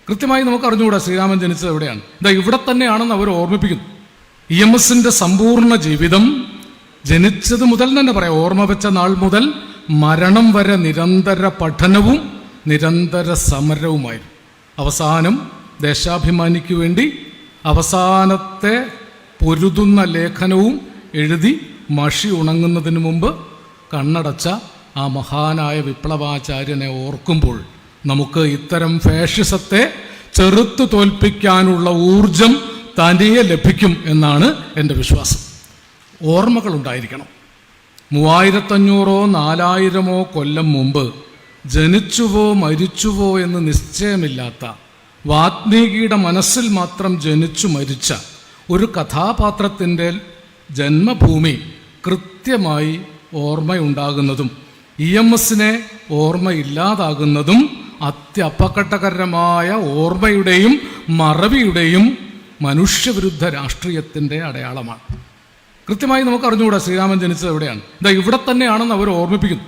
കൃത്യമായി നമുക്ക് അറിഞ്ഞുകൂടാ ശ്രീരാമൻ ജനിച്ചത് എവിടെയാണ്. ഇതാ ഇവിടെ തന്നെയാണെന്ന് അവർ ഓർമ്മിപ്പിക്കുന്നു. EMSന്റെ സമ്പൂർണ്ണ ജീവിതം ജനിച്ചത് മുതൽ തന്നെ പറയാം, ഓർമ്മ വെച്ച നാൾ മുതൽ മരണം വരെ നിരന്തര പഠനവും നിരന്തര സമരവുമായിരുന്നു. അവസാനം ദേശാഭിമാനിക്ക് വേണ്ടി അവസാനത്തെ പൊരുതുന്ന ലേഖനവും എഴുതി മഷി ഉണങ്ങുന്നതിന് മുമ്പ് കണ്ണടച്ച ആ മഹാനായ വിപ്ലവാചാര്യനെ ഓർക്കുമ്പോൾ നമുക്ക് ഇത്തരം ഫാഷിസത്തെ ചെറുത്തു തോൽപ്പിക്കാനുള്ള ഊർജം തനിയെ ലഭിക്കും എന്നാണ് എൻ്റെ വിശ്വാസം. ഓർമ്മകളുണ്ടായിരിക്കണം. 3500 4000 കൊല്ലം മുമ്പ് ജനിച്ചുവോ മരിച്ചുവോ എന്ന് നിശ്ചയമില്ലാത്ത വാത്മീകിയുടെ മനസ്സിൽ മാത്രം ജനിച്ചു മരിച്ച ഒരു കഥാപാത്രത്തിൻ്റെ ജന്മഭൂമി കൃത്യമായി ഓർമ്മയുണ്ടാകുന്നതും EMSനെ ഓർമ്മയില്ലാതാകുന്നതും അത്യപകടകരമായ ഓർമ്മയുടെയും മറവിയുടെയും മനുഷ്യവിരുദ്ധ രാഷ്ട്രീയത്തിൻ്റെ അടയാളമാണ്. കൃത്യമായി നമുക്ക് അറിഞ്ഞുകൂടാ ശ്രീരാമൻ ജനിച്ചത് എവിടെയാണ്. ഇതാ ഇവിടെ തന്നെയാണെന്ന് അവർ ഓർമ്മിപ്പിക്കുന്നു.